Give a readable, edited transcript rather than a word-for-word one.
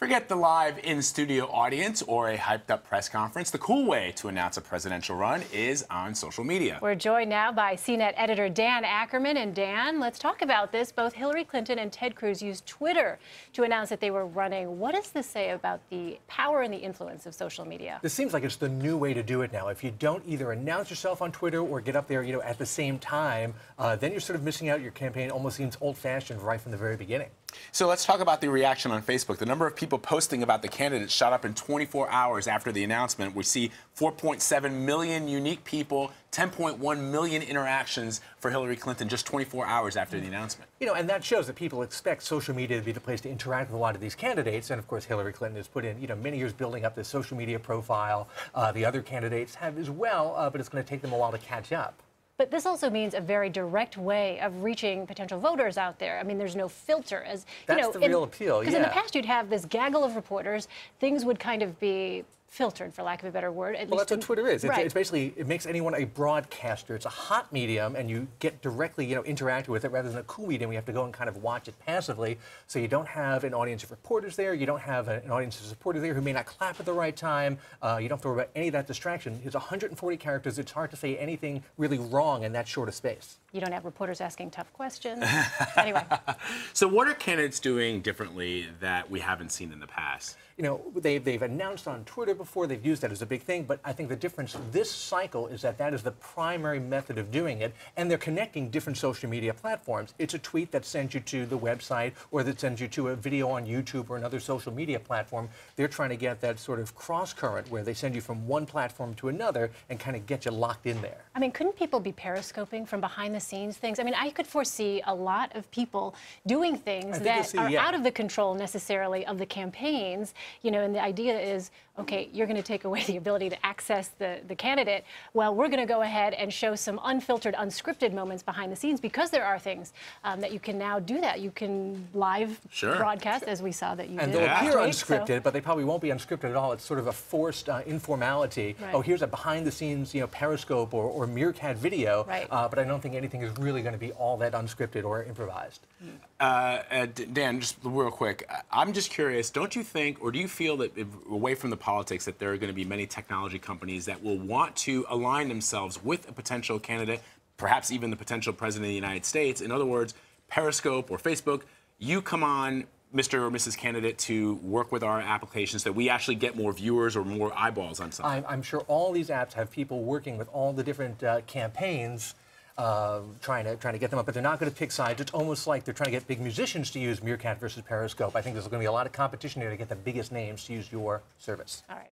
Forget the live in-studio audience or a hyped-up press conference. The cool way to announce a presidential run is on social media. We're joined now by CNET editor Dan Ackerman. And Dan, let's talk about this. Both Hillary Clinton and Ted Cruz used Twitter to announce that they were running. What does this say about the power and the influence of social media? This seems like it's the new way to do it now. If you don't either announce yourself on Twitter or get up there, at the same time, then you're sort of missing out. Your campaign almost seems old-fashioned right from the very beginning. So let's talk about the reaction on Facebook. The number of people posting about the candidates shot up in 24 hours after the announcement. We see 4.7 million unique people, 10.1 million interactions for Hillary Clinton just 24 hours after the announcement. And that shows that people expect social media to be the place to interact with a lot of these candidates. And of course, Hillary Clinton has put in, many years building up this social media profile. The other candidates have as well, but it's going to take them a while to catch up. But this also means a very direct way of reaching potential voters out there. I mean, there's no filter. That's the real appeal, Because in the past, you'd have this gaggle of reporters. Things would kind of be filtered, for lack of a better word. Well, that's what Twitter is. Right. It's basically, it makes anyone a broadcaster. It's a hot medium, and you get directly, interacted with it rather than a cool medium. You have to go and kind of watch it passively. So you don't have an audience of reporters there. You don't have an audience of supporters there who may not clap at the right time. You don't have to worry about any of that distraction. It's 140 characters. It's hard to say anything really wrong in that short of space. You don't have reporters asking tough questions. Anyway. So what are candidates doing differently that we haven't seen in the past? They've announced on Twitter before, they've used that as a big thing, but I think the difference this cycle is that that is the primary method of doing it, and they're connecting different social media platforms. It's a tweet that sends you to the website, or that sends you to a video on YouTube or another social media platform. They're trying to get that sort of cross-current where they send you from one platform to another and kind of get you locked in there. I mean, couldn't people be periscoping from behind-the-scenes things? I mean, I could foresee a lot of people doing things that are out of the control necessarily of the campaigns. And the idea is, okay, you're going to take away the ability to access the candidate. Well, we're going to go ahead and show some unfiltered, unscripted moments behind the scenes because there are things that you can now do that. You can live broadcast, as we saw that you did. And they'll appear unscripted, but they probably won't be unscripted at all. It's sort of a forced informality. Right. Oh, here's a behind-the-scenes, Periscope or Meerkat video. Right. But I don't think anything is really going to be all that unscripted or improvised. Dan, just real quick, I'm just curious, don't you think, or do you feel that, away from the politics, that there are going to be many technology companies that will want to align themselves with a potential candidate, perhaps even the potential president of the United States? In other words, Periscope or Facebook, you come on, Mr. or Mrs. Candidate, to work with our applications so that we actually get more viewers or more eyeballs on something. I'm sure all these apps have people working with all the different campaigns trying to get them up, but they're not going to pick sides. It's almost like they're trying to get big musicians to use Meerkat versus Periscope. I think there's going to be a lot of competition here to get the biggest names to use your service. All right.